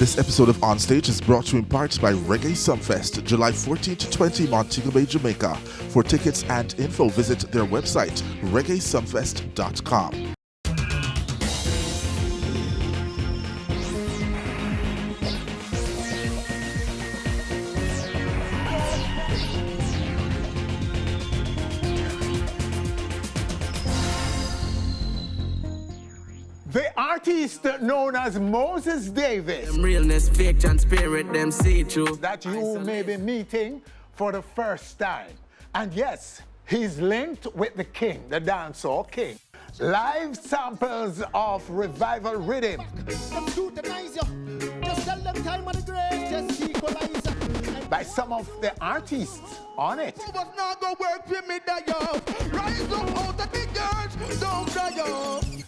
This episode of On Stage is brought to you in part by Reggae Sumfest, July 14 to 20, Montego Bay, Jamaica. For tickets and info, visit their website, reggaesumfest.com. The artist known as Moses Davis, Them realness, fake and spirit, them see through. that you may be meeting for the first time. And yes, he's linked with the king, the dancehall king. Live samples of Revival Riddim by some of the artists on it.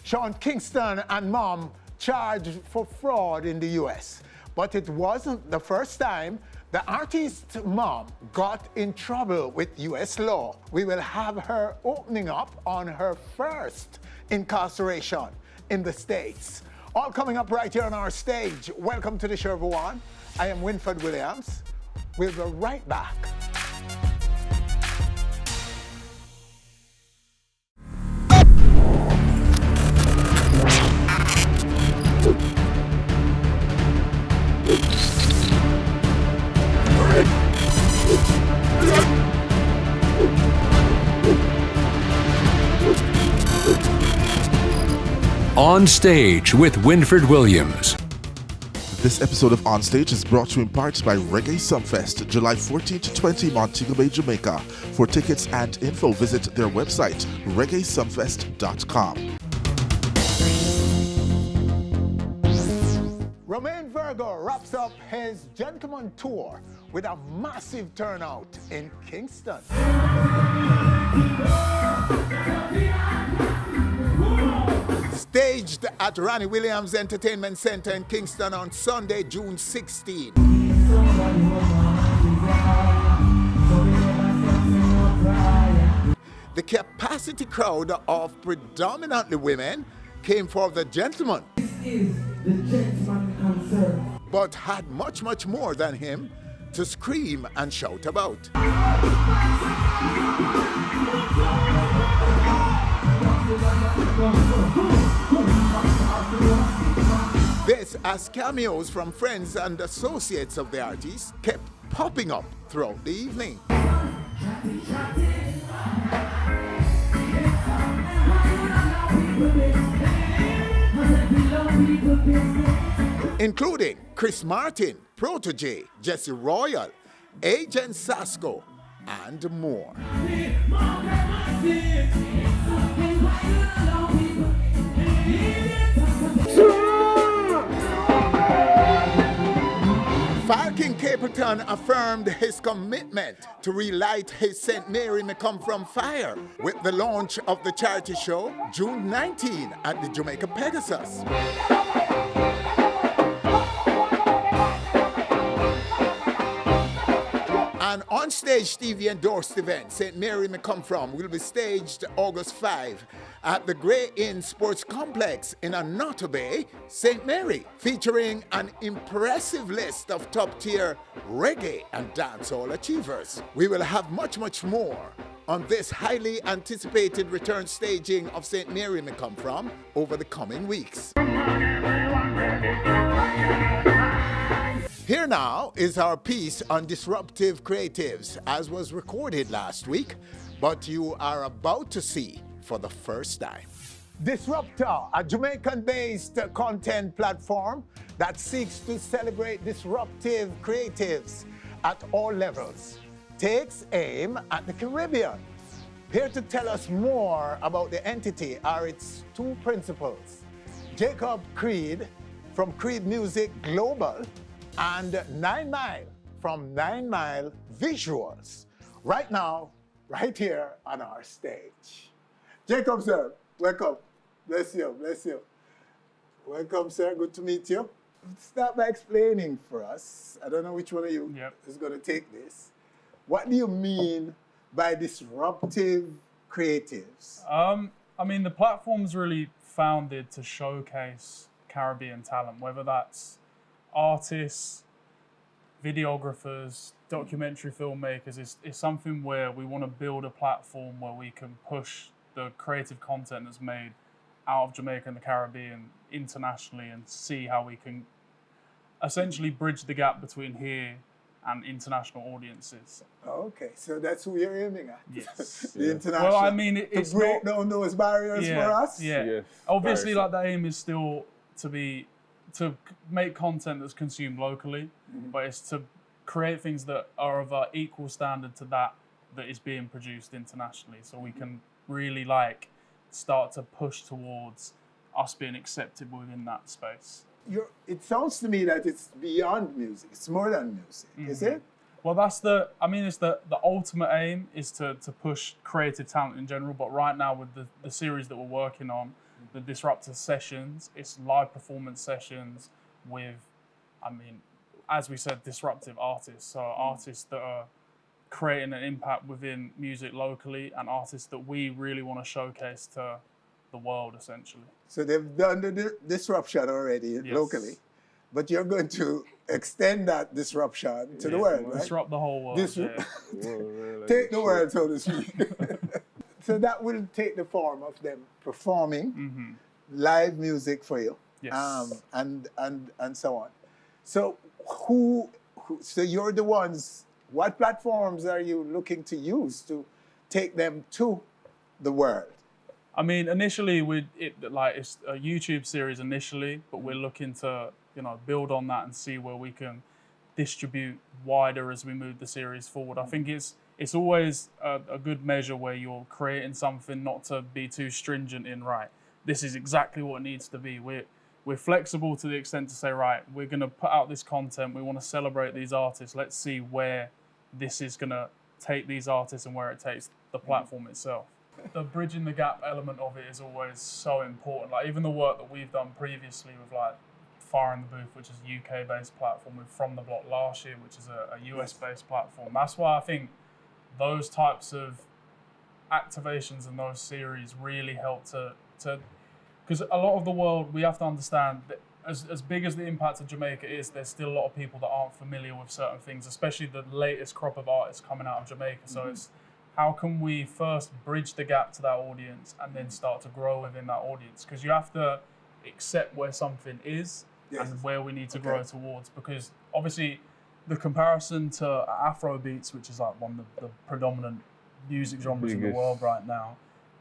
Sean Kingston and Mom charged for fraud in the US. But it wasn't the first time the artist's mom got in trouble with US law. We will have her opening up on her first incarceration in the States. All coming up right here on our stage. Welcome to the show, everyone. I am Winford Williams. We'll be right back. On Stage with Winford Williams. This episode of On Stage is brought to you in part by Reggae Sumfest, July 14 to 20, Montego Bay, Jamaica. For tickets and info, visit their website, reggaesumfest.com. Romain Virgo wraps up his Gentleman Tour with a massive turnout in Kingston. Staged at Ronnie Williams Entertainment Center in Kingston on Sunday, June 16. The capacity crowd of predominantly women came for the Gentleman. This is the Gentleman concert. But had much, much more than him to scream and shout about. This as cameos from friends and associates of the artist kept popping up throughout the evening. Including Chris Martin, Protege, Jesse Royal, Agent Sasco, and more. Fire King Capleton affirmed his commitment to relight his St. Mary May Come From Fire with the launch of the charity show June 19 at the Jamaica Pegasus. An on-stage TV endorsed event, St. Mary May Come From, will be staged August 5 at the Grey Inn Sports Complex in Anoto Bay, St. Mary, featuring an impressive list of top-tier reggae and dancehall achievers. We will have much, much more on this highly anticipated return staging of St. Mary May Come From over the coming weeks. Here now is our piece on disruptive creatives, as was recorded last week, but you are about to see for the first time. Disruptor, a Jamaican-based content platform that seeks to celebrate disruptive creatives at all levels, takes aim at the Caribbean. Here to tell us more about the entity are its two principals, Jacob Creed from Creed Music Global and 9 Mile from 9 Mile Visuals. Right now, right here on our stage. Jacob, sir, welcome. Bless you, bless you. Welcome, sir, good to meet you. Start by explaining for us, I don't know which one of you is going to take this. What do you mean by disruptive creatives? I mean, the platform's really founded to showcase Caribbean talent, whether that's artists, videographers, documentary filmmakers is something where we want to build a platform where we can push the creative content that's made out of Jamaica and the Caribbean internationally and see how we can essentially bridge the gap between here and international audiences. Okay, so that's who you're aiming at. Yes. The international. Well, I mean, it's to break not, down those barriers for us. Yeah. Yes, Obviously, very like the aim is still to make content that's consumed locally, but it's to create things that are of an equal standard to that is being produced internationally, so we can really like start to push towards us being accepted within that space. It sounds to me that it's beyond music. It's more than music, is it? Well, it's the ultimate aim is to push creative talent in general, but right now with the series that we're working on, the Disruptive sessions, it's live performance sessions with, as we said, disruptive artists. So artists that are creating an impact within music locally and artists that we really want to showcase to the world, essentially. So they've done the disruption already locally, but you're going to extend that disruption to the world, right? Disrupt the whole world. Take the world, so to speak. So that will take the form of them performing live music for you, and so on. So so you're the ones. What platforms are you looking to use to take them to the world? I mean, initially it's a YouTube series initially, but we're looking to build on that and see where we can distribute wider as we move the series forward. I think it's always a good measure where you're creating something not to be too stringent in, right, this is exactly what it needs to be. We're flexible to the extent to say, right, we're going to put out this content, we want to celebrate these artists, let's see where this is going to take these artists and where it takes the platform itself. The bridging the gap element of it is always so important. Like even the work that we've done previously with like Fire in the Booth, which is a UK-based platform, with From the Block last year, which is a US-based platform. That's why I think those types of activations and those series really help to because a lot of the world, we have to understand that as big as the impact of Jamaica is, there's still a lot of people that aren't familiar with certain things, especially the latest crop of artists coming out of Jamaica. So it's how can we first bridge the gap to that audience and then start to grow within that audience? Because you have to accept where something is and where we need to grow towards. Because obviously the comparison to Afro beats, which is like one of the predominant music genres in the world right now,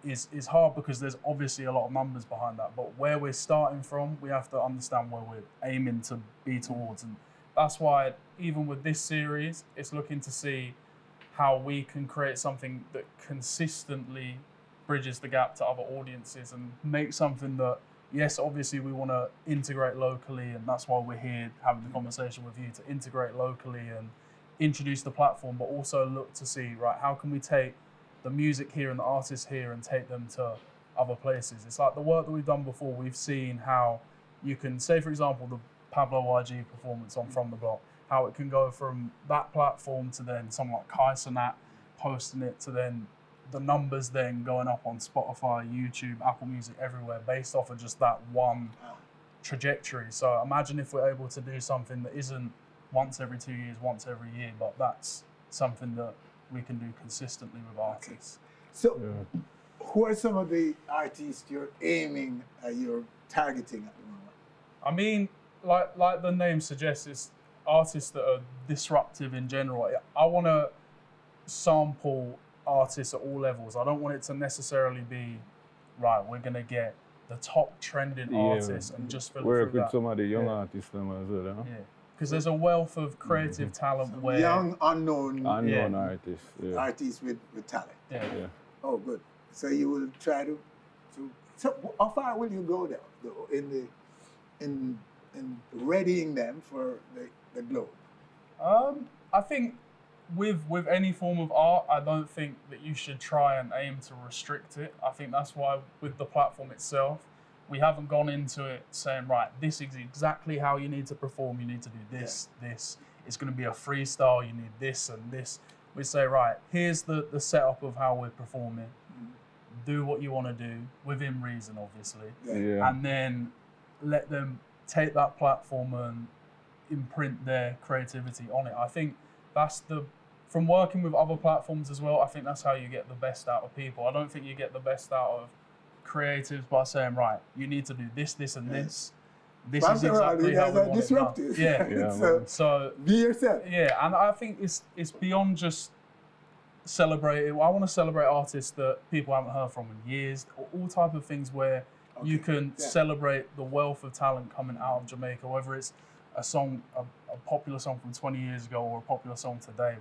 is hard because there's obviously a lot of numbers behind that. But where we're starting from, we have to understand where we're aiming to be towards. And that's why even with this series, it's looking to see how we can create something that consistently bridges the gap to other audiences and make something that, yes, obviously we want to integrate locally, and that's why we're here having the conversation with you, to integrate locally and introduce the platform, but also look to see, right, how can we take the music here and the artists here and take them to other places. It's like the work that we've done before, we've seen how you can, say for example, the Pablo YG performance on From the Block, how it can go from that platform to then someone like Kai Cenat posting it, to then the numbers then going up on Spotify, YouTube, Apple Music, everywhere, based off of just that one trajectory. So imagine if we're able to do something that isn't once every 2 years, once every year, but that's something that we can do consistently with artists. So who are some of the artists you're aiming, you're targeting at the moment? I mean, like the name suggests, it's artists that are disruptive in general. I want to sample artists at all levels. I don't want it to necessarily be, right, we're going to get the top trending artists and just fill work through with that. some of the young artists as well, huh? Yeah, because there's a wealth of creative talent where... Young, unknown artists. Yeah. Artists with talent. Yeah. Oh, good. So you will try to so how far will you go there, though, in readying them for the globe? I think with any form of art, I don't think that you should try and aim to restrict it. I think that's why with the platform itself, we haven't gone into it saying, right, this is exactly how you need to perform. You need to do this, this. It's going to be a freestyle. You need this and this. We say, right, here's the setup of how we're performing. Do what you want to do within reason, obviously. Yeah. And then let them take that platform and imprint their creativity on it. I think that's from working with other platforms as well, I think that's how you get the best out of people. I don't think you get the best out of creatives by saying, right, you need to do this, this, and this. This is exactly how we want Disruptive. it done. So be yourself. Yeah, and I think it's beyond just celebrating. I want to celebrate artists that people haven't heard from in years, or all type of things where you can celebrate the wealth of talent coming out of Jamaica, whether it's a song, a popular song from 20 years ago or a popular song today.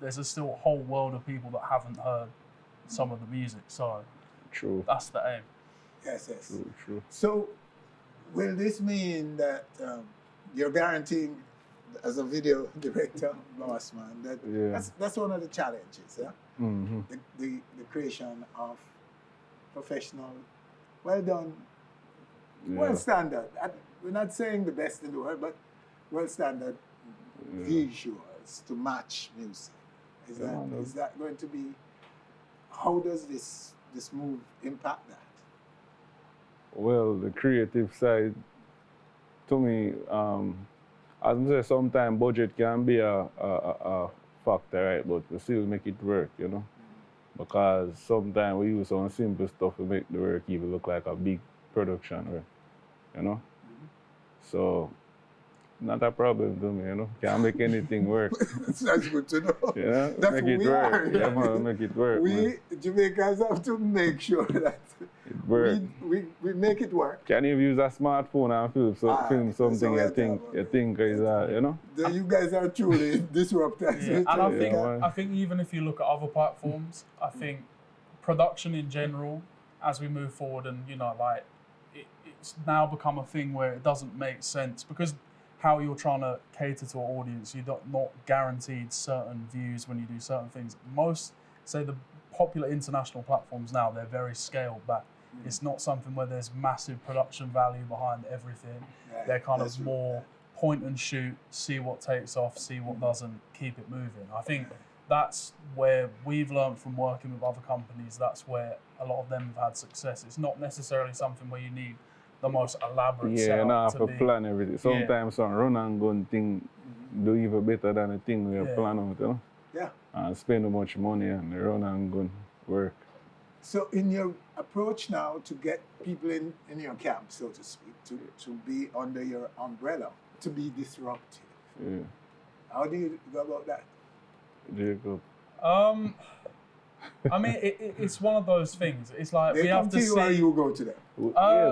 There's still a whole world of people that haven't heard some of the music. So that's the aim. Yes. True. So will this mean that you're guaranteeing, as a video director, boss man, that's one of the challenges, yeah? Mm-hmm. The creation of professional, well done, well standard. We're not saying the best in the world, but well standard visuals to match music. Is that going to be? How does this move impact that? Well, the creative side, to me, as I say, sometimes budget can be a factor, right? But we still make it work, you know? Because sometimes we use some simple stuff to make the work even look like a big production work, you know? So, not a problem to me, you know? Can't make anything work. That's good to know. Yeah, that's make it work. Yeah, man, make it work. We Jamaicans have to make sure that it works. We make it work. Can you use a smartphone and film something you think is, you know? You guys are truly disruptors. Yeah. And I think even if you look at other platforms, I think production in general, as we move forward, and you know, like it's now become a thing where it doesn't make sense because how you're trying to cater to an audience, you're not guaranteed certain views when you do certain things. Most, say the popular international platforms now, they're very scaled back. It's not something where there's massive production value behind everything. They're kind of more point and shoot, see what takes off, see what doesn't, keep it moving. I think that's where we've learned from working with other companies, that's where a lot of them have had success. It's not necessarily something where you need the most elaborate setup you have to plan everything. Sometimes some run and gun thing do even better than the thing we plan out, you know? Yeah. And spend too much money and the run and gun work. So in your approach now to get people in your camp, so to speak, to be under your umbrella, to be disruptive. Yeah. How do you go about that? Jacob. I mean, it's one of those things. It's like we have to see. Or you go to them?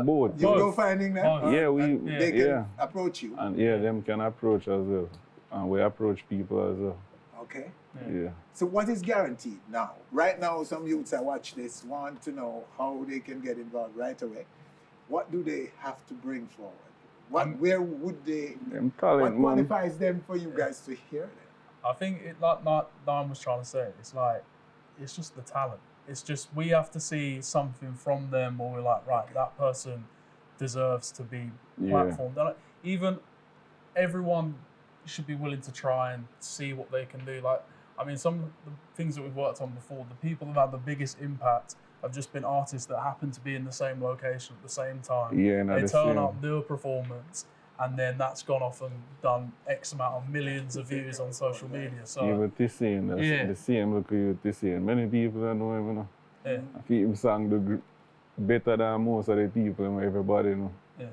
Both. You go finding them? They can approach you? And them can approach as well. And we approach people as well. Okay. Yeah. So what is guaranteed now? Right now, some youths that watch this want to know how they can get involved right away. What do they have to bring forward? Where would they? What qualifies them for you guys to hear them? I think like Diane was trying to say, it's just the talent. It's just we have to see something from them, or we're like, right, that person deserves to be platformed. Yeah. Even everyone should be willing to try and see what they can do. Like, I mean, some of the things that we've worked on before, the people that have had the biggest impact have just been artists that happen to be in the same location at the same time. Yeah, they turn up, do a performance, and then that's gone off and done X amount of millions of views on social media. So even the same look at you, the same. Many people don't know him, you know. Yeah. I think him sang better than most of the people, everybody, you know. Yeah.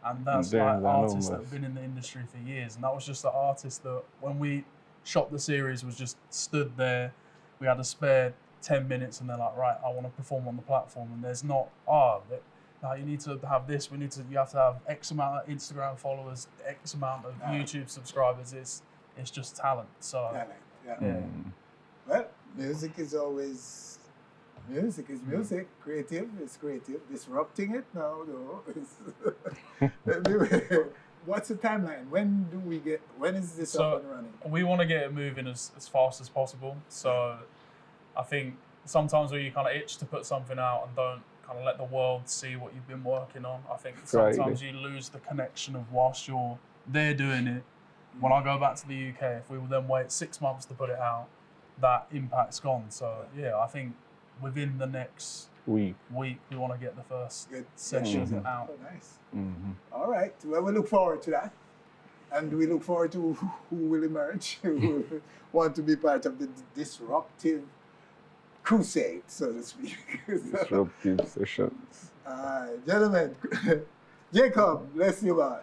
And that's like artists that have been in the industry for years. And that was just the artist that, when we shot the series, was just stood there. We had a spare 10 minutes and they're like, right, I want to perform on the platform. And there's not, no, you need to have this, you have to have X amount of Instagram followers, X amount of YouTube subscribers. It's just talent. So, Well, music is always, music is music, creative is creative. Disrupting it? No. What's the timeline? When is this up and running? We want to get it moving as fast as possible. So I think sometimes where you kind of itch to put something out and don't kind of let the world see what you've been working on. I think sometimes you lose the connection of whilst you're there doing it. When I go back to the UK, if we will then wait 6 months to put it out, that impact's gone. So I think within the next week we want to get the first sessions out. Oh, nice. Mm-hmm. All right. Well, we look forward to that. And we look forward to who will emerge, who will want to be part of the disruptive crusade, so to speak. Disruptive sessions. Gentlemen, Jacob, bless you, boss.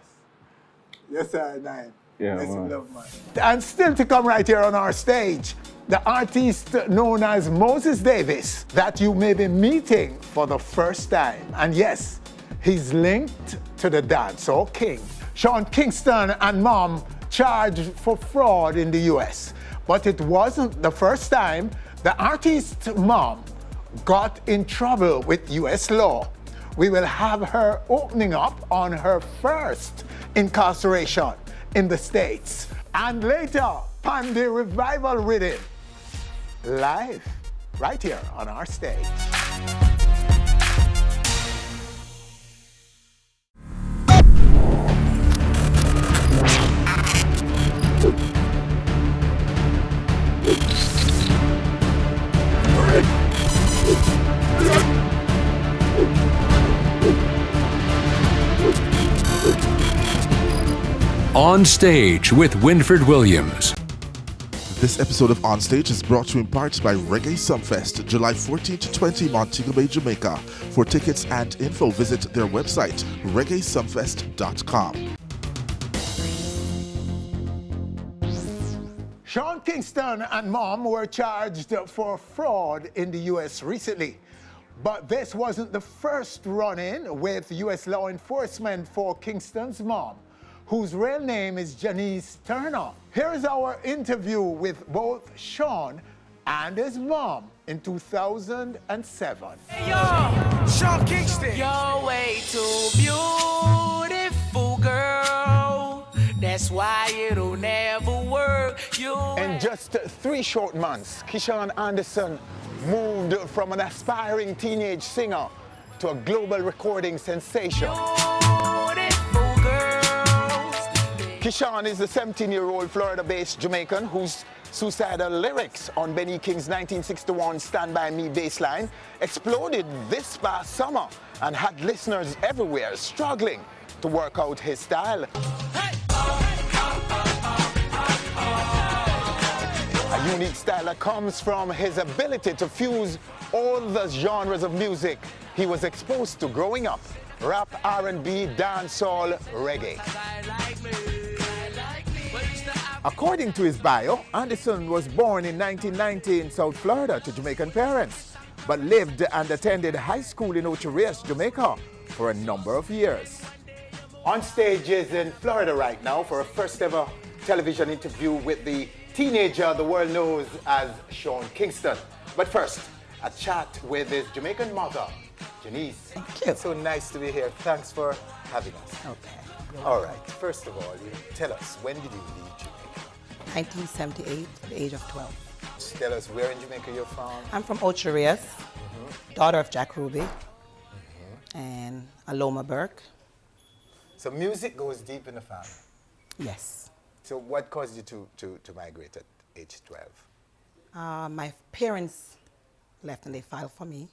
Yes, sir, nine. Yeah, bless you, man. love, man. And still to come right here on our stage, the artist known as Moses Davis, that you may be meeting for the first time. And yes, he's linked to the dancehall king. Sean Kingston and mom charged for fraud in the US. But it wasn't the first time the artist's mom got in trouble with US law. We will have her opening up on her first incarceration in the States. And later, on the revival Riddim, live right here on our stage. On Stage with Winfred Williams. This episode of On Stage is brought to you in part by Reggae Sumfest, July 14 to 20, Montego Bay, Jamaica. For tickets and info, visit their website, reggaesumfest.com. Sean Kingston and mom were charged for fraud in the US recently. But this wasn't the first run-in with US law enforcement for Kingston's mom, whose real name is Janice Turner. Here's our interview with both Sean and his mom in 2007. Hey, yo, Sean Kingston. You're way too beautiful, girl. That's why it'll never work. In just 3 short months, Keyshawn Anderson moved from an aspiring teenage singer to a global recording sensation. Keyshawn is a 17-year-old Florida-based Jamaican whose suicidal lyrics on Benny King's 1961 Stand By Me bassline exploded this past summer and had listeners everywhere struggling to work out his style. A unique style that comes from his ability to fuse all the genres of music he was exposed to growing up: rap, R&B, dancehall, reggae. According to his bio, Anderson was born in 1990 in South Florida to Jamaican parents, but lived and attended high school in Ocho Rios, Jamaica for a number of years. On stage is in Florida right now for a first ever television interview with the teenager the world knows as Sean Kingston. But first, a chat with his Jamaican mother, Janice. Thank you. So nice to be here. Thanks for having us. Okay. All right. First of all, you tell us, when did you leave Jamaica? 1978, at the age of 12. Tell us where in Jamaica you're from. I'm from Ocho Rios, daughter of Jack Ruby and Aloma Burke. So music goes deep in the family. Yes. So what caused you to migrate at age 12? My parents left and they filed for me,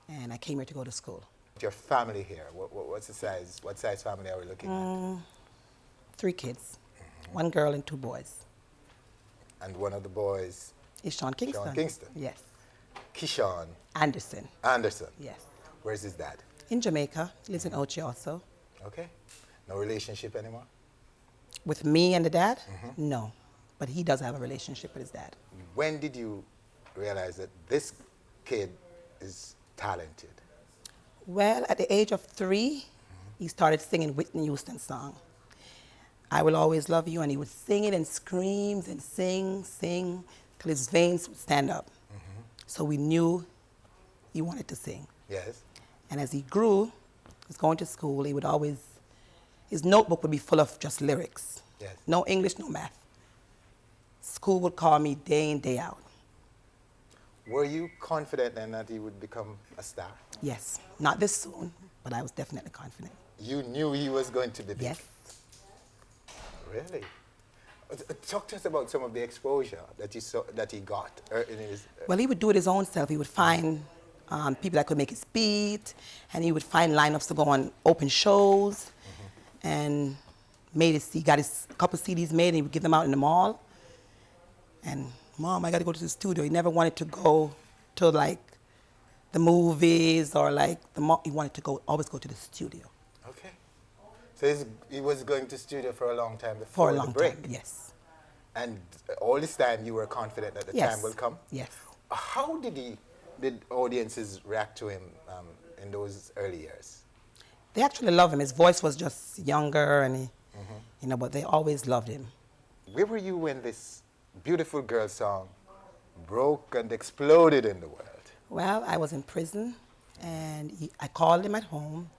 and I came here to go to school. Your family here, what's the size? What size family are we looking at? 3 kids, 1 girl and 2 boys. And one of the boys? Is Sean Kingston. Sean Kingston? Yes. Keyshawn Anderson. Anderson? Yes. Where's his dad? In Jamaica, lives in Ocho also. Okay. No relationship anymore? With me and the dad? No, but he does have a relationship with his dad. When did you realize that this kid is talented? Well, at the age of 3, he started singing Whitney Houston's song, I Will Always Love You, and he would sing it and screams and sing, till his veins would stand up. So we knew he wanted to sing. Yes. And as he grew, he was going to school, he would always, his notebook would be full of just lyrics. Yes. No English, no math. School would call me day in, day out. Were you confident then that he would become a star? Yes, not this soon, but I was definitely confident. You knew he was going to be big? Yes. Really? Talk to us about some of the exposure that you saw, that he got in his... Well, he would do it his own self. He would find people that could make his beat, and he would find lineups to go on open shows. And got his couple CDs made and he would give them out in the mall. And Mom, I got to go to the studio. He never wanted to go to like the movies or like the mall. He wanted to always go to the studio. Okay. So he was going to studio for a long time before the break. Time, yes. And all this time you were confident that the time will come? Yes. How did audiences react to him in those early years? They actually loved him. His voice was just younger and but they always loved him. Where were you when this beautiful girl song broke and exploded in the world? Well, I was in prison and I called him at home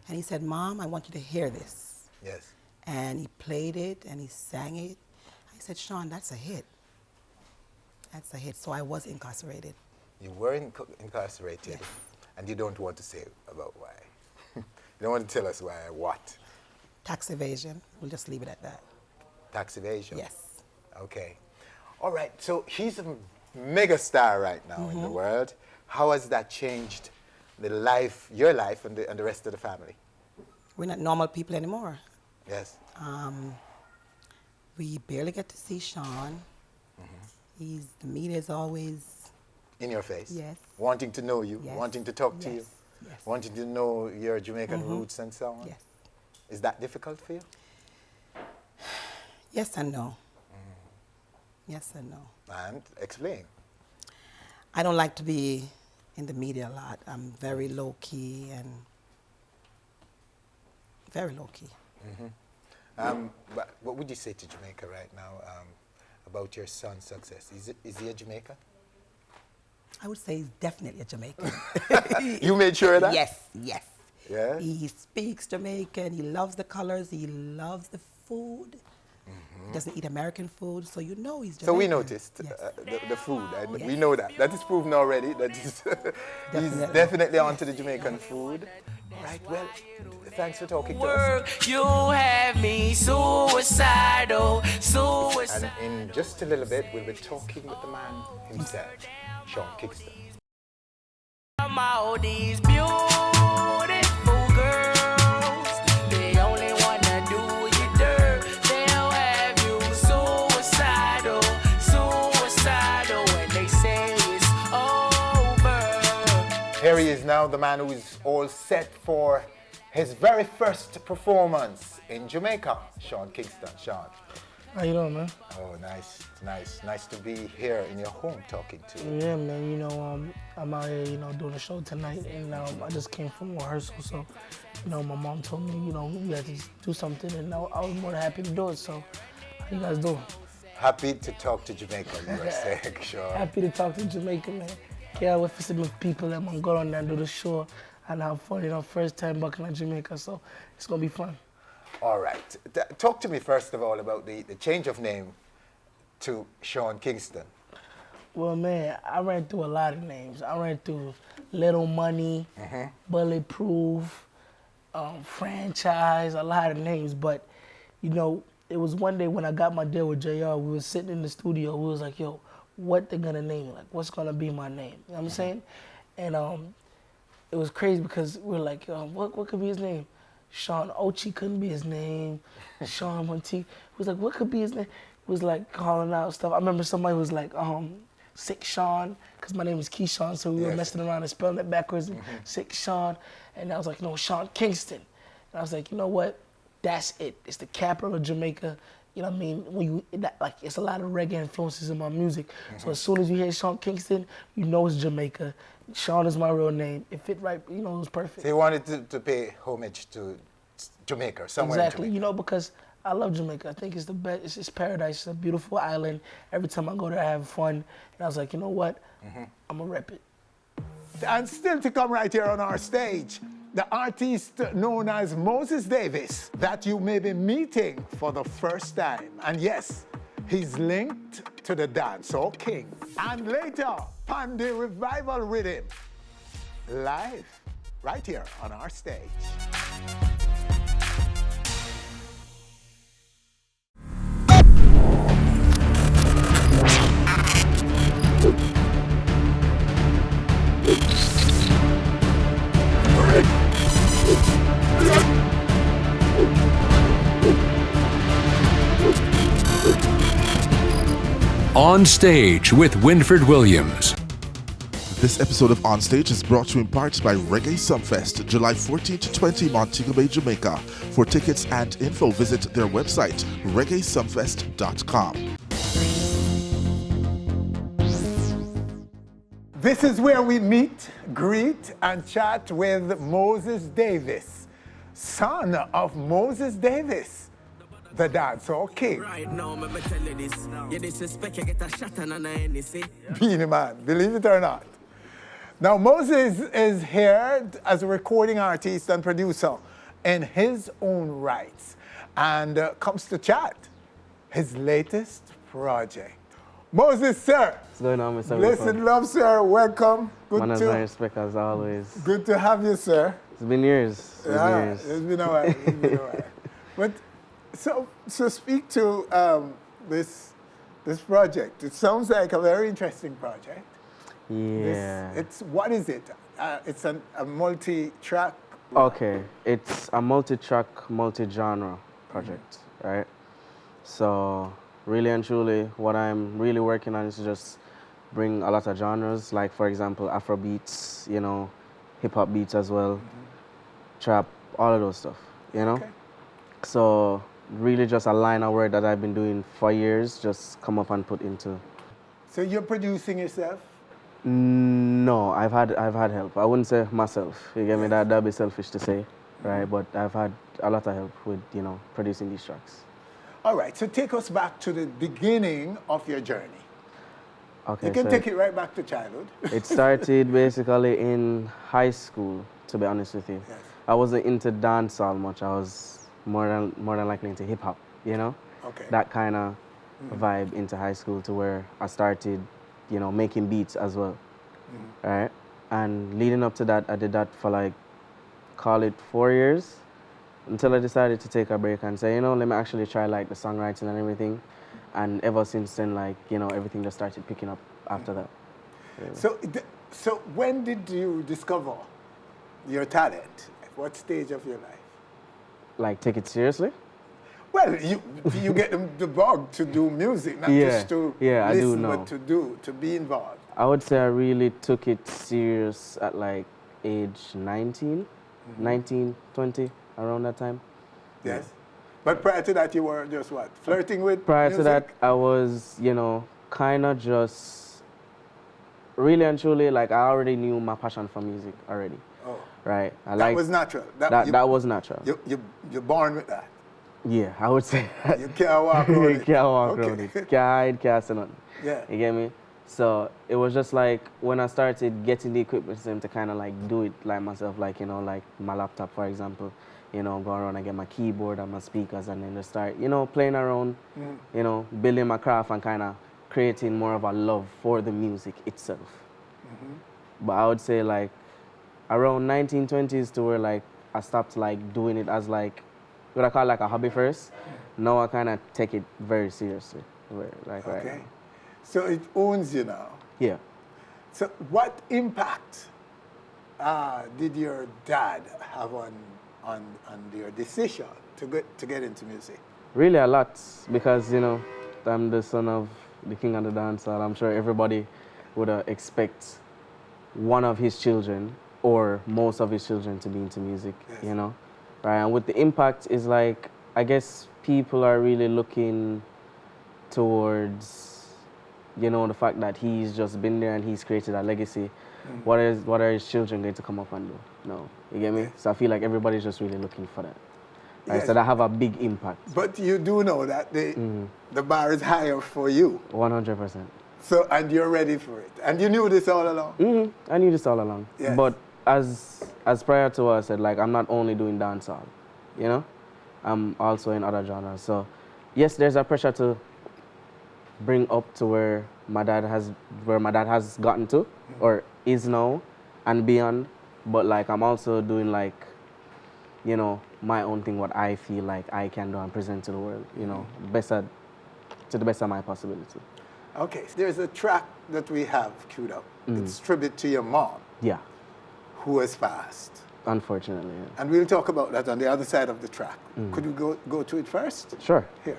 and he said, Mom, I want you to hear this. Yes. And he played it and he sang it. I said, Sean, that's a hit. That's a hit. So I was incarcerated. You were incarcerated, yes. And you don't want to say about why. You don't want to tell us why, what? Tax evasion. We'll just leave it at that. Tax evasion? Yes. Okay. All right, so he's a mega star right now in the world. How has that changed your life and the rest of the family? We're not normal people anymore. Yes. We barely get to see Sean. The media is always in your face? Yes. Wanting to know you, wanting to talk to you, yes. Wanting to know your Jamaican roots and so on? Yes. Is that difficult for you? Yes and no. Yes and no. And explain. I don't like to be in the media a lot. I'm very low-key and very low-key. But what would you say to Jamaica right now about your son's success? Is he a Jamaican? I would say he's definitely a Jamaican. You made sure of that? Yes, yes. Yeah? He speaks Jamaican, he loves the colors, he loves the food. He doesn't eat American food, so you know he's Jamaican. So we noticed yes. the food, and we know that. That is proven already, that he's definitely onto the Jamaican food. All right, well, thanks for talking to us. You have me suicidal, And in just a little bit, we'll be talking with the man himself, Sean Kingston. All these beautiful girls, they only wanna do you dirt. They'll have you suicidal when they say it's over. Here he is now, the man who is all set for his very first performance in Jamaica, Sean Kingston. Sean. How you doing, man? Oh, nice to be here in your home talking to you. Yeah, man. You know, I'm out here, doing a show tonight, and I just came from rehearsal. So, my mom told me, we had to do something, and I was more than happy to do it. So, how you guys doing? Happy to talk to Jamaica, you were saying, sure. Happy to talk to Jamaica, man. Can't wait for some people that want to go on there and do the show and have fun. First time back in Jamaica, so it's gonna be fun. All right. Talk to me first of all about the change of name to Sean Kingston. Well, man, I ran through a lot of names. I ran through Little Money, Bulletproof, Franchise, a lot of names. But, it was one day when I got my deal with JR, we were sitting in the studio. We was like, yo, what they gonna name me? Like, what's gonna be my name? You know what I'm saying? And it was crazy because we were like, what could be his name? Sean Ochi couldn't be his name. Sean Monteith was like, what could be his name? He was like calling out stuff. I remember somebody was like, Sick Sean, because my name is Keyshawn, so we were messing around and spelling it backwards, Sick Sean. And I was like, no, Sean Kingston. And I was like, you know what? That's it. It's the capital of Jamaica. You know what I mean? It's a lot of reggae influences in my music. So as soon as you hear Sean Kingston, you know it's Jamaica. Sean is my real name. It fit right, it was perfect. So you wanted to pay homage to Jamaica, somewhere exactly, in Jamaica. Because I love Jamaica. I think it's the best. It's paradise. It's a beautiful island. Every time I go there, I have fun. And I was like, you know what? I'm going to rep it. And still to come right here on our stage, the artist known as Moses Davis that you may be meeting for the first time. And yes, he's linked to the dancehall king. And later, on the revival Riddim, live right here on our stage. On Stage with Winfred Williams. This episode of On Stage is brought to you in part by Reggae Sumfest, July 14 to 20, Montego Bay, Jamaica. For tickets and info, visit their website, reggaesumfest.com. This is where we meet, greet, and chat with Moses Davis, son of Moses Davis, the dancehall king. Right now, me tell you this. You disrespect, you get a shot and any see. Beenie Man, believe it or not. Now, Moses is here as a recording artist and producer in his own rights and comes to chat his latest project. Moses, sir. What's going on, Mr. Blessed love, sir. Welcome. Man has my respect as always. Good to have you, sir. It's been years. It's been a while. But so speak to this project. It sounds like a very interesting project. Yeah. What is it? It's a multi-track. Okay, it's a multi-track, multi-genre project, right? So really and truly, what I'm really working on is to just bring a lot of genres, like for example, Afro beats, hip hop beats as well, trap, all of those stuff, Okay. So really just a line of work that I've been doing for years, just come up and put into. So you're producing yourself? No, I've had help. I wouldn't say myself. You get me? That'd be selfish to say, right? But I've had a lot of help with, producing these tracks. All right, so take us back to the beginning of your journey. Okay, you can so take it right back to childhood. It started basically in high school, to be honest with you. Yes. I wasn't into dancehall much. I was more than likely into hip hop, Okay. That kind of vibe into high school to where I started, making beats as well, right? And leading up to that, I did that for call it 4 years, until I decided to take a break and say, let me actually try the songwriting and everything. And ever since then, everything just started picking up after that. Yeah. So when did you discover your talent? At what stage of your life? Take it seriously? Well, you get the bug to do music, not just to I do listen, know. but to be involved. I would say I really took it serious at age 19, 19, 20, around that time. Yes. Yeah. But prior to that, you were just what? Flirting with Prior music? to that, I was, kind of just really and truly, I already knew my passion for music already. Oh. Right? That was natural. That was natural. You're born with that. Yeah, I would say that. You can't walk around it. Can't walk around it. Can't hide, can't say nothing. Yeah. You get me? So it was just when I started getting the equipment to kind of do it myself, my laptop, for example, go around and get my keyboard and my speakers and then just start, playing around, building my craft and kind of creating more of a love for the music itself. But I would say around 1920s to where I stopped doing it as what I call a hobby first. Now I kind of take it very seriously. Right now. So it owns you now. Yeah. So what impact did your dad have on your decision to get into music? Really a lot, because I'm the son of the king of the dancehall. I'm sure everybody would expect one of his children or most of his children to be into music. Yes. Right? And with the impact is I guess people are really looking towards the fact that he's just been there and he's created a legacy. What are his children going to come up and do? No, you get me? So I feel everybody's just really looking for that. Right? Yes. So that have a big impact. But you do know that the bar is higher for you. 100%. So, and you're ready for it. And you knew this all along? I knew this all along. Yes. But as prior to what I said, I'm not only doing dancehall, I'm also in other genres. So yes, there's a pressure to bring up to where my dad has gotten to or is now and beyond, but I'm also doing my own thing, what I feel like I can do and present to the world, to the best of my possibility. Okay, so there's a track that we have queued up. It's tribute to your mom. Yeah. Who has passed. Unfortunately, yeah. And we'll talk about that on the other side of the track. Could we go to it first? Sure. Here.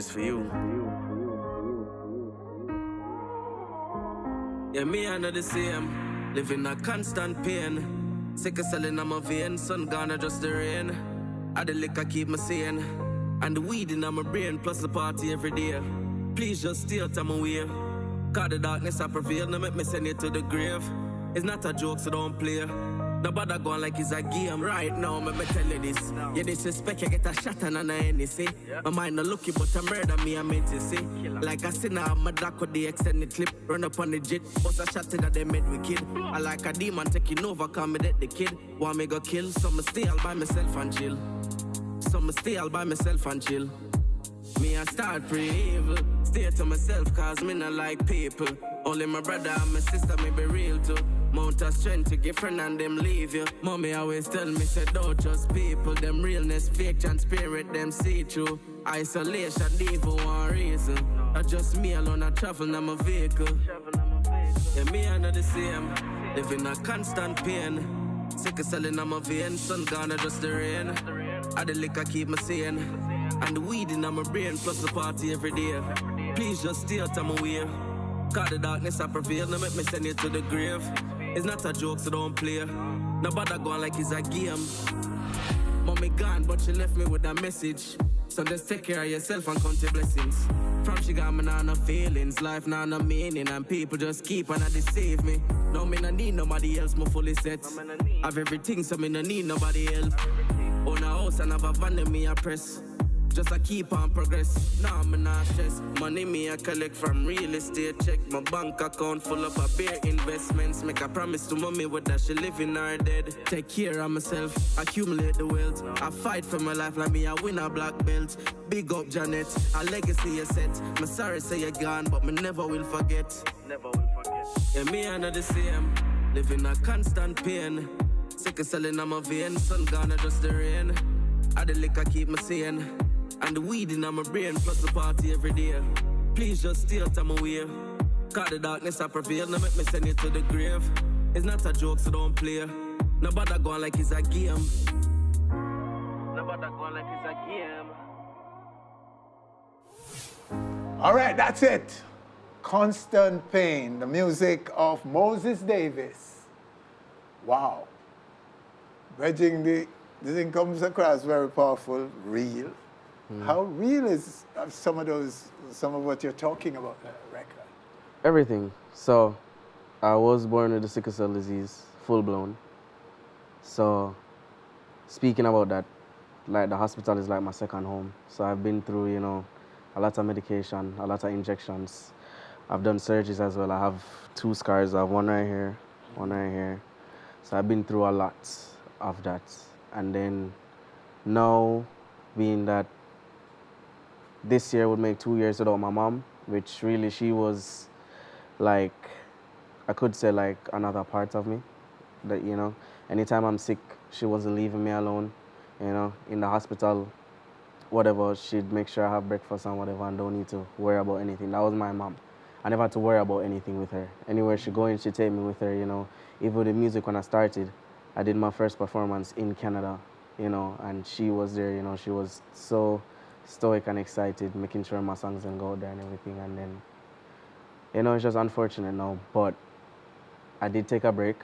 is for you. Yeah, me I know the same. Living a constant pain. Sick of selling on my vein. Sun gone just the rain. I the liquor keep me sane. And the weed in my brain. Plus the party every day. Please just stay out of my way. Cause the darkness I prevail. No make me send you to the grave. It's not a joke, so don't play. Nobody going like it's a game. Right now, let me tell you this. You disrespect, you get a shot and an NEC. My mind not lucky, but I murder me, I meant to say. Like I sinner, I'm a dark with the extended clip. Run up on the jet, bust a shot in that they made wicked. I like a demon taking over, call me that the kid. Want me go kill, so me stay all by myself and chill. So me stay all by myself and chill. Me I start pretty evil. Stay to myself, cause me not like people. Only my brother and my sister may be real too. Mount of strength to give friend and them leave you. Mommy always tell me, say don't trust people. Them realness, fake transparent, them see through. Isolation, deep for one reason. Not just me alone, I travel in my vehicle. Yeah, me I know the same. Living a constant pain. Sick of selling on my vein. Sun gone just the rain. I the liquor keep me sane. And the weed in my brain, plus the party every day. Please just stay out of my way. Cause the darkness I prevail, no make me send you to the grave. It's not a joke, so don't play. Nobody going like it's a game. Mommy gone, but she left me with a message. So just take care of yourself and count your blessings. From she got me now no feelings, life now no meaning. And people just keep on deceive me. No, me no need nobody else, me fully set. Have everything, so me no need nobody else. Own a house and have a van and me a press. Just I keep on progress, nah, me not stress. Money me I collect from real estate. Check my bank account full of a bare investments. Make a promise to mommy whether she living or dead. Take care of myself, accumulate the wealth. I fight for my life like me, I win a black belt. Big up Janet, a legacy is set. Me sorry say you're gone, but me never will forget. Never will forget. Yeah, me I know the same. Living a constant pain. Sick of selling on my vein. Sun gone just the rain. I the liquor keep me sane. And the weed in my brain, plus the party every day. Please just stay out of my way. Cause the darkness I prevail, no make me send you to the grave. It's not a joke, so don't play. Nobody going like it's a game. Nobody going like it's a game. All right, that's it. Constant Pain, the music of Moses Davis. Wow. Bridging the thing comes across very powerful, real. How real is some of what you're talking about, record? Everything. So, I was born with the sickle cell disease, full blown. So, speaking about that, like the hospital is like my second home. So I've been through, you know, a lot of medication, a lot of injections. I've done surgeries as well. I have 2 scars. I have one right here, one right here. So I've been through a lot of that. And then now, being that this year would make 2 years without my mom, which really she was like, I could say like another part of me. That, you know, anytime I'm sick, she wasn't leaving me alone. You know, in the hospital, whatever, she'd make sure I have breakfast and whatever and don't need to worry about anything. That was my mom. I never had to worry about anything with her. Anywhere she going, she'd take me with her, you know. Even with the music, when I started, I did my first performance in Canada, you know, and she was there, you know, she was so stoic and excited, making sure my songs can go out there and everything. And then, you know, it's just unfortunate now, but I did take a break.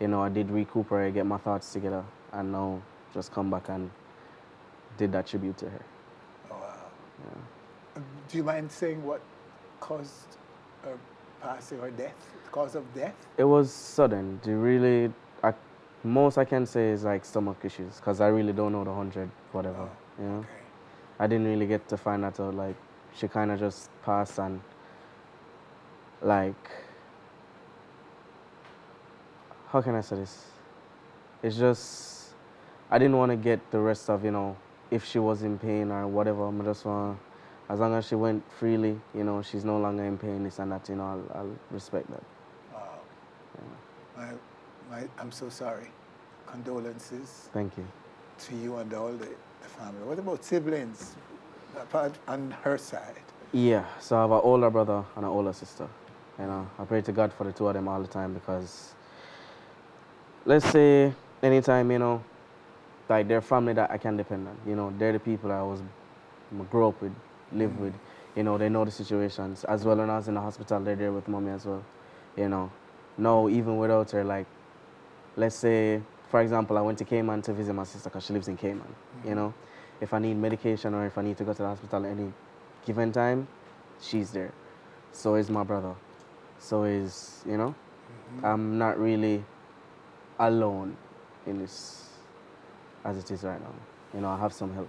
You know, I did recuperate, get my thoughts together, and now just come back and did that tribute to her. Oh, wow. Yeah. Do you mind saying what caused her passing or death, the cause of death? It was sudden. Most I can say is like stomach issues, because I really don't know the 100, whatever, you know? Okay. I didn't really get to find that out. Like, she kind of just passed and, like, how can I say this? It's just, I didn't want to get the rest of, you know, if she was in pain or whatever. I just want, as long as she went freely, you know, she's no longer in pain, this and that, you know, I'll respect that. Wow. Yeah. I'm so sorry. Condolences. Thank you. To you and all the family. What about siblings apart on her side? Yeah, so I have an older brother and an older sister. You know, I pray to God for the 2 of them all the time because, let's say, anytime, you know, like they're family that I can depend on. You know, they're the people I grew up with. live with. You know, they know the situations. As well, when I was in the hospital, they're there with mommy as well. You know, no, even without her, like, let's say, for example, I went to Cayman to visit my sister because she lives in Cayman. You know, if I need medication or if I need to go to the hospital at any given time, she's there. So is my brother. So is, you know, I'm not really alone in this as it is right now. You know, I have some help.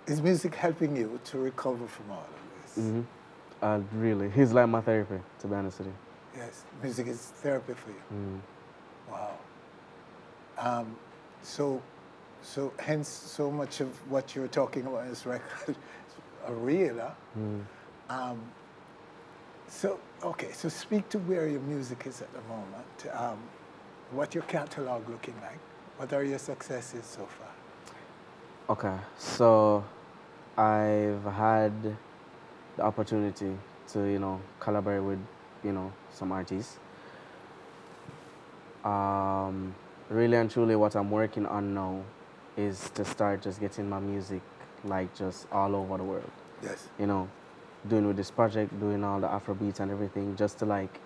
Is music helping you to recover from all of this? Really, he's like my therapy, to be honest with you. Yes, music is therapy for you. Wow. So hence so much of what you're talking about in this record are real, huh? So speak to where your music is at the moment. What your catalog looking like? What are your successes so far? Okay, so I've had the opportunity to, you know, collaborate with, you know, some artists. Really and truly what I'm working on now is to start just getting my music, like, just all over the world. Yes. You know, doing with this project, doing all the Afrobeats and everything, just to, like,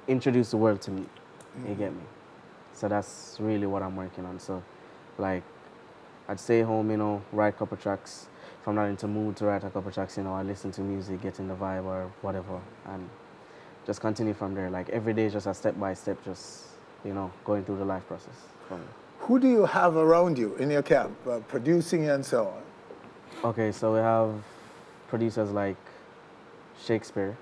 introduce the world to me. You get me? So that's really what I'm working on. So, like, I'd stay home, you know, write a couple tracks. If I'm not into mood to write a couple tracks, you know, I listen to music, get in the vibe or whatever, and just continue from there. Like, every day is just a step by step, just, you know, going through the life process from there. Who do you have around you in your camp, producing and so on? Okay, so we have producers like Shakespeare,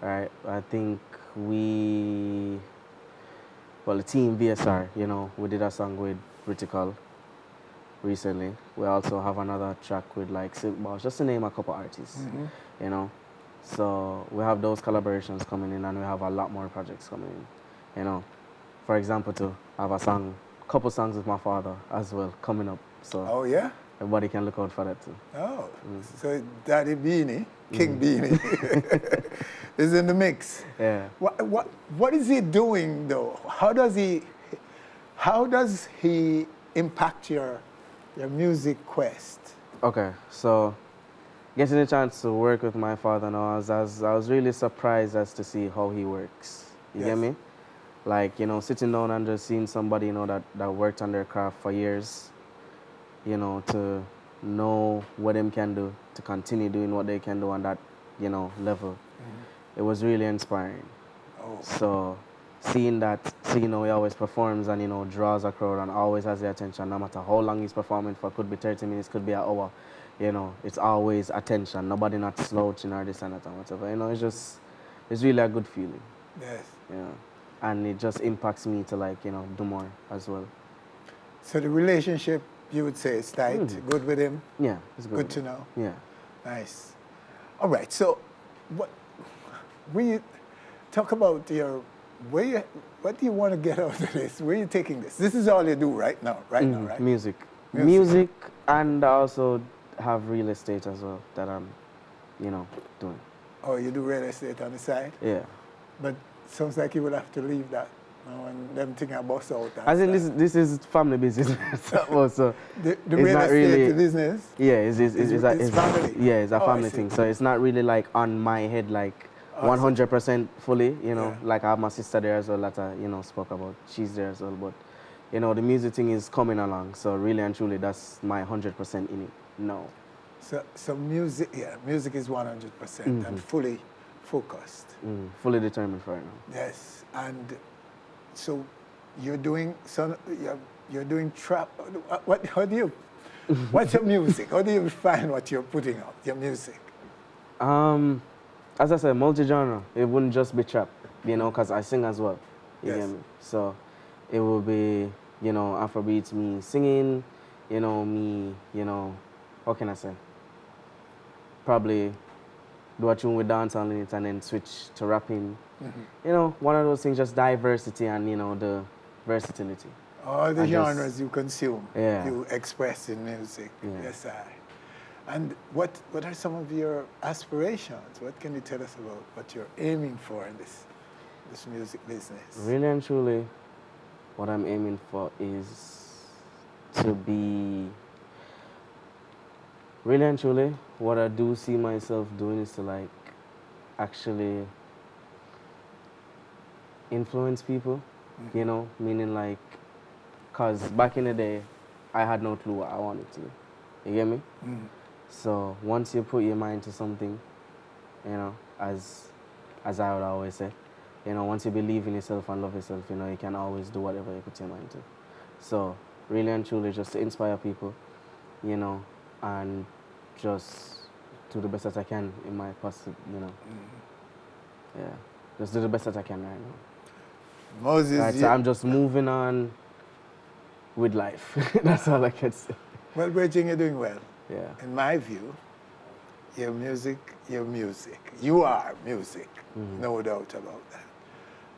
right? I think the team VSR, you know, we did a song with Critical recently. We also have another track with, like, Silk Boss, just to name a couple artists, you know. So we have those collaborations coming in, and we have a lot more projects coming in, you know. For example, too, I have a couple songs with my father as well coming up. So oh, yeah? everybody can look out for that too. Oh, so Daddy Beenie, King Beenie, is in the mix. Yeah. What is he doing though? How does he impact your music quest? Okay, so getting a chance to work with my father now, I was really surprised as to see how he works. You get me? Like, you know, sitting down and just seeing somebody, you know, that worked on their craft for years, you know, to know what them can do, to continue doing what they can do on that, you know, level. It was really inspiring. Oh. So seeing that, you know, he always performs and, you know, draws a crowd and always has the attention, no matter how long he's performing for, could be 30 minutes, could be an hour, you know, it's always attention, nobody not slouching or this and that and whatever, you know, it's really a good feeling. Yes. You know, and it just impacts me to, like, you know, do more as well. So the relationship, you would say, is tight, good with him? Yeah, it's good. Good to know? Yeah. Nice. All right, so when you talk about what do you want to get out of this? Where are you taking this? This is all you do right now, right? Music, and I also have real estate as well that I'm, you know, doing. Oh, you do real estate on the side? Yeah. But sounds like you will have to leave that, you know, and them thing I bust out. I think this is family business. So the real estate really, business? Yeah, it's family. Yeah, it's a family thing. So it's not really like on my head, like 100% fully, you know. Like I have my sister there as well that I, you know, spoke about. She's there as well, but you know, the music thing is coming along. So really and truly, that's my 100% in it. No. So music is 100% and fully focused. Fully determined for it now. Yes, and so you're doing trap. What's your music? How do you find what you're putting out? Your music. As I said, multi-genre. It wouldn't just be trap, you know, because I sing as well. You get me? So it will be, you know, Afrobeats, me singing, you know, me, you know, how can I say? Probably do a tune with dancehall in it and then switch to rapping. You know, one of those things, just diversity and, you know, the versatility. All the genres you consume, yeah, you express in music. Yeah. Yes, And what are some of your aspirations? What can you tell us about what you're aiming for in this music business? Really and truly, what I'm aiming for is to be Really and truly, what I do see myself doing is to like actually influence people, you know, meaning like, cause back in the day, I had no clue what I wanted to do. You get me? So once you put your mind to something, you know, as I would always say, you know, once you believe in yourself and love yourself, you know, you can always do whatever you put your mind to. So really and truly, just to inspire people, you know, and just do the best that I can in my possible, you know. Yeah, just do the best that I can right now. Moses, right, so I'm just moving on with life. That's all I can say. Well, Bridging, you're doing well. Yeah. In my view, your music. You are music, no doubt about that.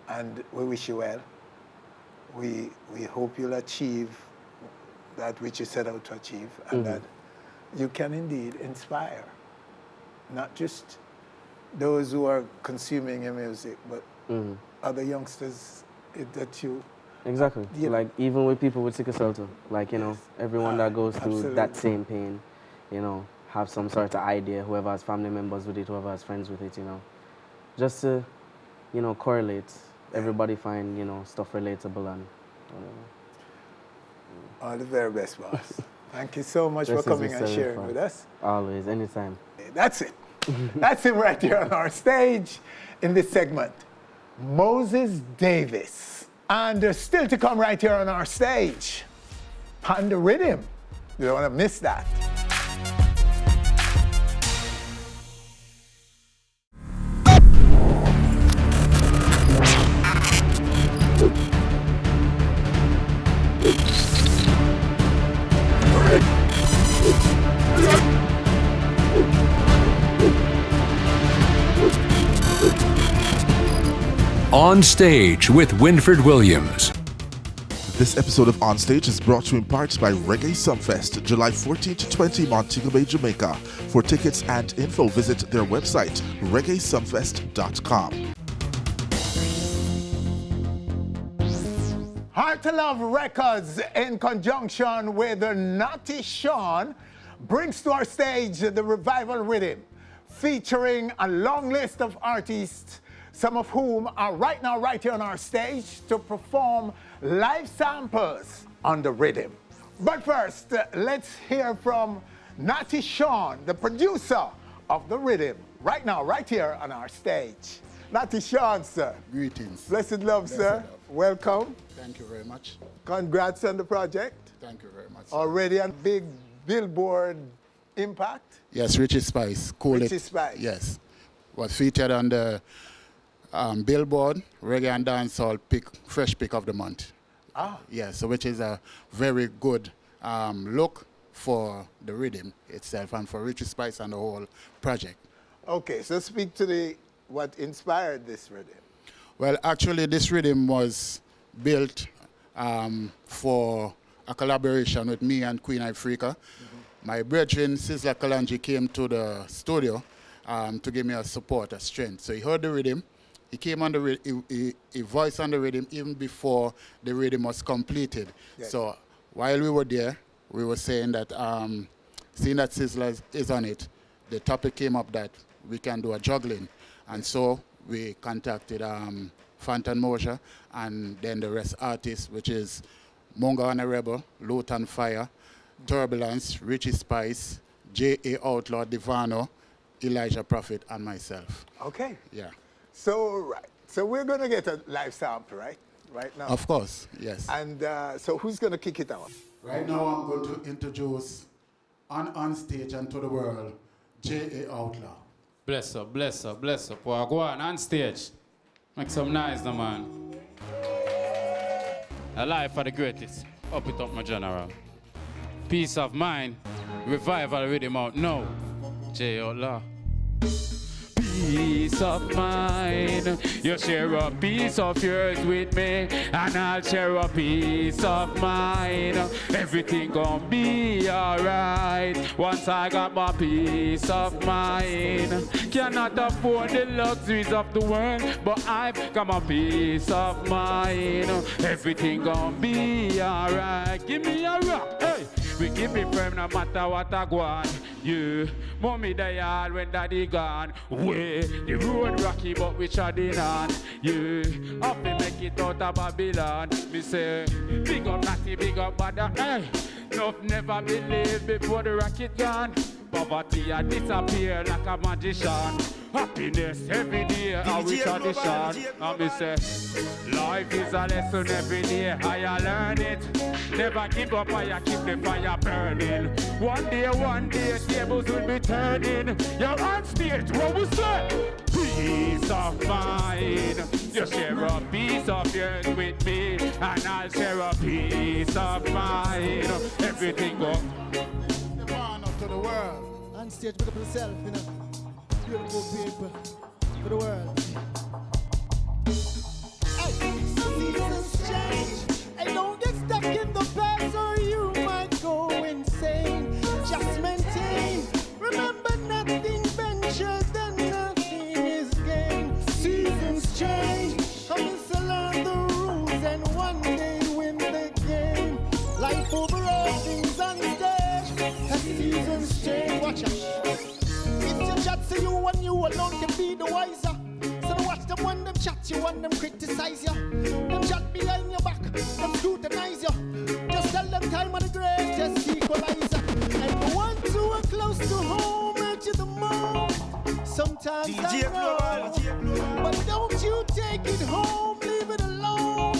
And we wish you well. We hope you'll achieve that which you set out to achieve, and that you can indeed inspire not just those who are consuming your music, but other youngsters that you... Exactly. Like, even with people with sickle cell too. Like, you know, everyone that goes through that same pain, you know, have some sort of idea, whoever has family members with it, whoever has friends with it, you know. Just to, you know, correlate. Everybody find, you know, stuff relatable and whatever. All the very best, boss. Thank you so much for coming and sharing with us. Always, anytime. That's it. That's him right here on our stage in this segment. Moses Davis. And still to come right here on our stage, Panda Riddim. You don't want to miss that. On Stage with Winfred Williams. This episode of On Stage is brought to you in part by Reggae Sumfest, July 14 to 20, Montego Bay, Jamaica. For tickets and info, visit their website, reggaesumfest.com. Heart to Love Records, in conjunction with Natty Sean, brings to our stage the Revival Riddim, featuring a long list of artists, some of whom are right now right here on our stage to perform live samples on the Riddim. But first, let's hear from Natty Sean, the producer of the Riddim, right now, right here on our stage. Natty Sean, sir. Greetings. Blessed love, sir. Welcome. Thank you very much. Congrats on the project. Thank you very much. Already on big Billboard impact. Yes, Richie Spice. Richie Spice. Yes. Was featured on the Billboard Reggae and Dancehall Fresh Pick of the Month. Ah. Yes, so which is a very good look for the Riddim itself and for Richie Spice and the whole project. Okay, so speak to what inspired this Riddim. Well, actually, this Riddim was built for a collaboration with me and Queen Ifrica. My brethren, Sizzla Kalanji, came to the studio to give me a support, a strength. So he heard the Riddim. He came on the he voiced on the Riddim even before the Riddim was completed. Yes. So while we were there, we were saying that, seeing that Sizzla is on it, the topic came up that we can do a juggling. And so we contacted Fantan Mosha and then the rest artists, which is Munga and a Rebel, Lutan Fire, Turbulence, Richie Spice, J.A. Outlaw, Divano, Elijah Prophet, and myself. Okay. Yeah. So we're going to get a live sample, right? Right now. Of course, yes. And so who's going to kick it out? Right now I'm going to introduce on stage and to the world, J.A. Outlaw. Bless up, bless up, bless up. Well, go on stage. Make some noise, no man. Alive for the greatest. Up it up, my general. Peace of mind. Revival Riddim out now. J. Outlaw. Peace of mind. You share a piece of yours with me, and I'll share a piece of mine. Everything gon' be alright once I got my peace of mind. Cannot afford the luxuries of the world, but I've got my peace of mind. Everything gon' be alright. Give me a rock, hey. We keep it firm no matter what I go on. You, mommy die all when daddy gone. Way, the road rocky but we treading on. You, up and make it out of Babylon. Me say, big up Natty, big up Bada. Hey, enough never believe before the rocket gone. Poverty a disappear like a magician. Happiness every day, our tradition. And me say, life is a lesson every day. I learn it. Never give up, I keep the fire burning. One day, tables will be turning. You're on stage, what we say? Peace of mind. You share a piece of yours with me, and I'll share a piece of mine. Everything go. To the world. On stage, pick up yourself, you know. Beautiful people for the world. Hey, seasons change. Hey, don't get stuck in the past or you might go insane. Just maintain. Remember, nothing ventures, then nothing is gained. Seasons change. Come to learn the rules and one day win the game. Life over all things on stage. As seasons change, watch out. It's your chat to you and you alone can be the wiser. So don't watch them when them chat you and them criticize you. Them chat behind your back, them scrutinize you. Just tell them time of the greatest equalizer. And the ones who are close to home hurt you the most. Sometimes DJ I know, but don't you take it home, leave it alone.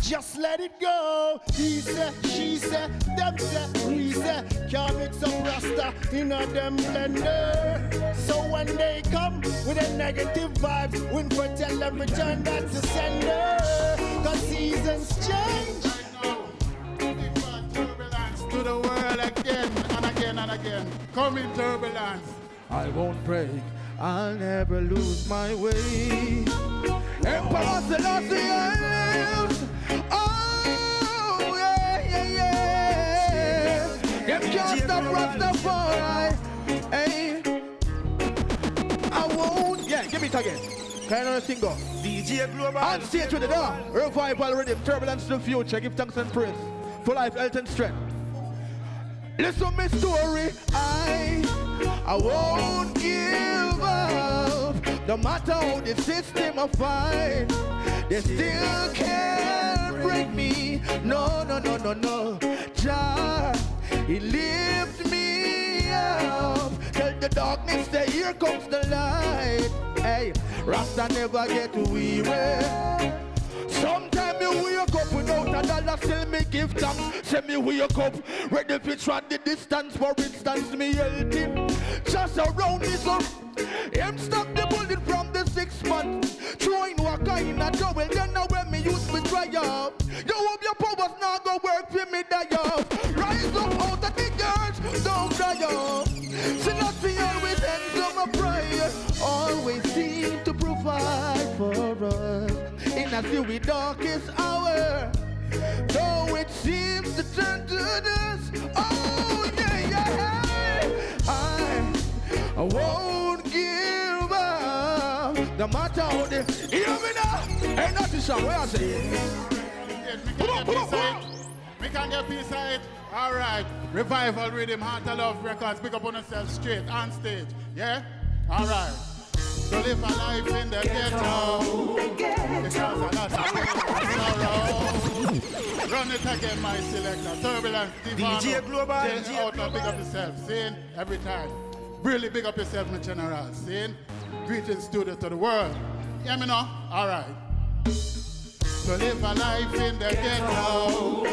Just let it go. He said, she said, them said, we said. Can't mix up Rasta in a them blender. So when they come with a negative vibes, Winford tell them return that to sender. Cause seasons change. Turbulence to the world again and again and again. Come in turbulence. I won't break, I'll never lose my way. Emperor Selassie I live. Oh, yeah. Them can't stop Rastafari. Hey, I won't. Yeah, give it again. Kind of thing go. DJ Global. On stage with the door. Revival, Riddim, turbulence to the future. Give thanks and praise for life, health and strength. Listen my story. I won't give up. No matter how the system I fight, they still can't break me. No. Jah, He lift me up. Tell the darkness that here comes the light. Hey, Rasta never get weary. Sometimes me wake up without a dollar, still me give thanks. Say me wake up, ready to try the distance. For instance, me healthy, just around this up. Him stop the bullet from the 6 months. Throwing what kind of trouble, then now when me use me dry up. You hope your powers now go work for me die up. Rise up out of the girls, don't cry up. See nothing always ends on my prayer. Always seem to provide for us in a few darkest hour. Though it seems to turn to dust. Oh yeah. I won't give up. No matter how they hear me now. Ain't nothing song. Where I say? We can get peace of it. All right. Revival, Riddim, Heart of Love Records. Pick up on yourself straight on stage. Yeah? All right. So live a life in the ghetto. Because a lot of sorrow. Run it again, my selector. Turbulence, DJ Global. DJ out and big up yourself. Seeing every time. Really big up yourself, my general. Seeing greetings to the world. Hear me now? All right. So live a life in the ghetto.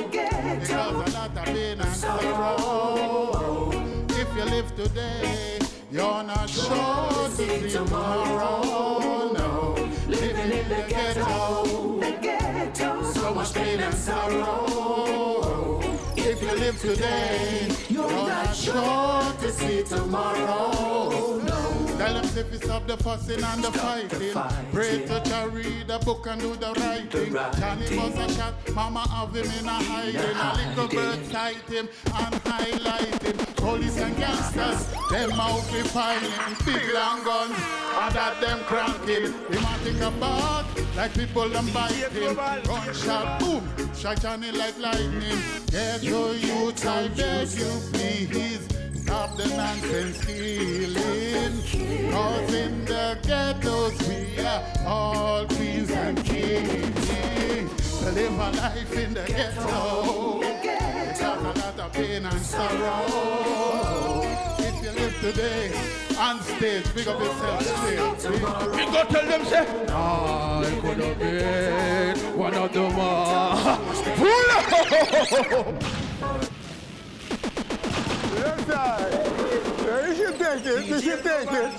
Because a lot of pain and sorrow. If you live today, you're not sure to see tomorrow. No, living in the ghetto. So much pain and sorrow. If you live today, you're not sure to see tomorrow. No. Tell them if you stop the fussing and the fighting. Pray to Jah, read the book and do the writing. Johnny was a shot, mama have him in a hiding. A little bird sight him and highlight him. Police and gangsters, them out be fighting. Big long guns, and that them cranking. He might take a bath, like people them bite him. Gunshot, boom, shot Johnny like lightning. Get your youth, I beg you please. stop the nonsense killing. Cause in the ghettos we are all queens and kings. To live a life in the ghetto, it's a lot of pain and sorrow. If you live today on stage, big up yourself straight. We go tell them, say, I could have been one of the more. Pull up! Yes, sir. You should take it. You should take it.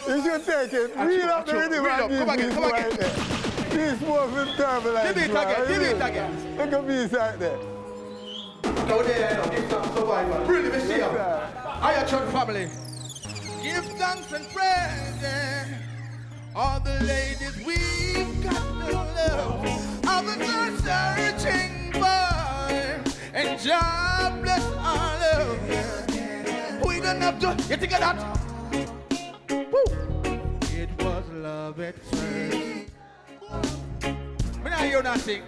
You should take it. Read up the rhythm and Come again, come again. This was with Turbulence. Give it again, give it again. Look at me right there. Go there, give some survival. Really, me see you. Our church family. Give thanks and praise. All the ladies we've got to love. All the girls searching for. And God bless our love. We don't have to. You think of that? Woo. It was love at first. Me not hear you not sing.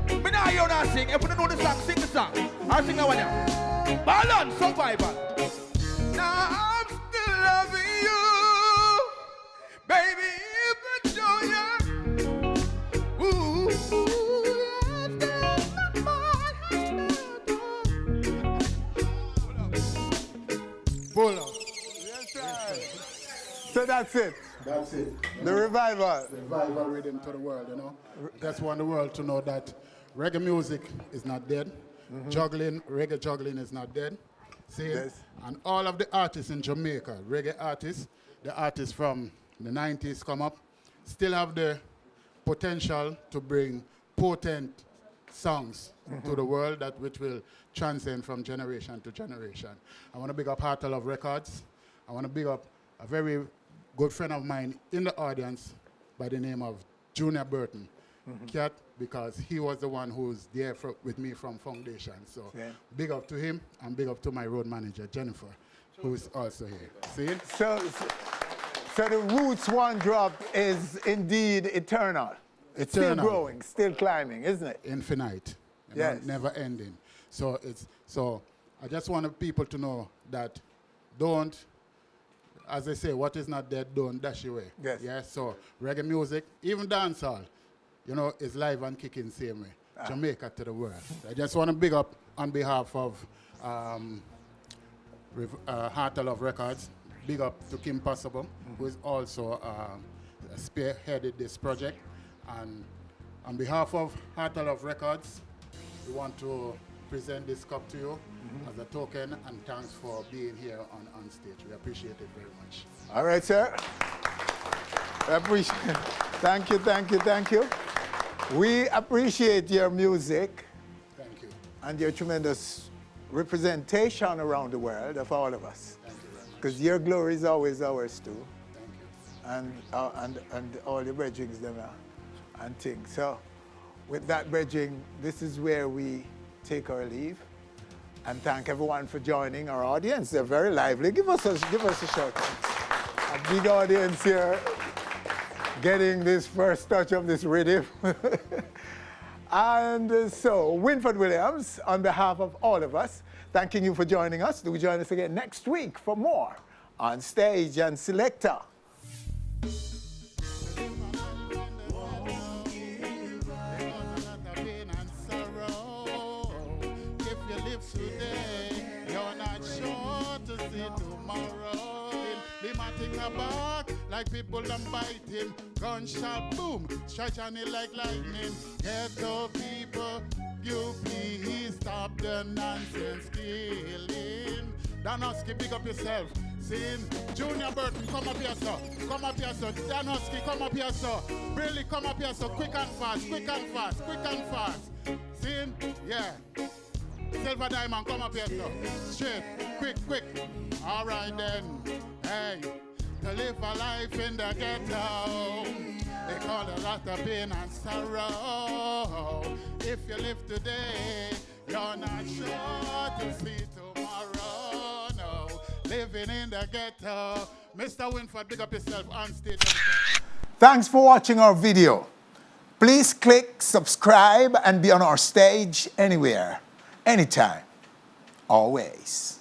Me not hear you not sing. If you don't know the song, sing the song. I'll sing that one now. Balance, survival. Now I'm still loving you, baby. If I show you, ooh, Pull up. Yes, sir. So that's it. That's it. The revival. Revival rhythm to the world, you know. Just want the world to know that reggae music is not dead. Reggae juggling is not dead. See? Yes. And all of the artists in Jamaica, reggae artists, the artists from the 90s come up, still have the potential to bring potent songs to the world that which will transcend from generation to generation. I want to big up Heart of Love Records. I want to big up a very good friend of mine in the audience by the name of Junior Burton. Cat, because he was the one who's there with me from Foundation. So big up to him and big up to my road manager, Jennifer, who's also here. See? So the Roots One Drop is indeed eternal. It's still growing, still climbing, isn't it? Infinite. Yes. Never ending. So I just want people to know that don't, as they say, what is not dead, don't dash away. Yes. Yeah. So reggae music, even dancehall, you know, is live and kicking same way. Jamaica to the world. I just want to big up on behalf of Heart of Love Records. Big up to Kim Possible, who is also spearheaded this project. And on behalf of Heart of Love Records, we want to present this cup to you as a token and thanks for being here on stage. We appreciate it very much. All right, sir. I appreciate it. Thank you, thank you, thank you. We appreciate your music. Thank you. And your tremendous representation around the world of all of us. Thank you very much. Because your glory is always ours too. Thank you. And all the bridgings them and things. So with that bridging, this is where we take our leave. And thank everyone for joining our audience. They're very lively. Give us a shout out. A big audience here getting this first touch of this rhythm. And so, Winford Williams, on behalf of all of us, thanking you for joining us. Do join us again next week for more On Stage and Selector. Like people don't bite him, gunshot boom, strike on it like lightning. Ghetto people, you please stop the nonsense killing. Danoski, pick up yourself. Sin, Junior Burton, come up here, sir. Come up here, sir. Danoski, come up here, sir. Briley, come up here, sir. Quick and fast, quick and fast, quick and fast. Sin, yeah. Silver Diamond, come up here, sir. Straight, quick. All right then. Hey. To live a life in the ghetto, they call a lot of pain and sorrow. If you live today, you're not sure to see tomorrow. No, living in the ghetto. Mr. Winford, big up yourself on stage. Thanks for watching our video. Please click subscribe and be on our stage anywhere, anytime, always.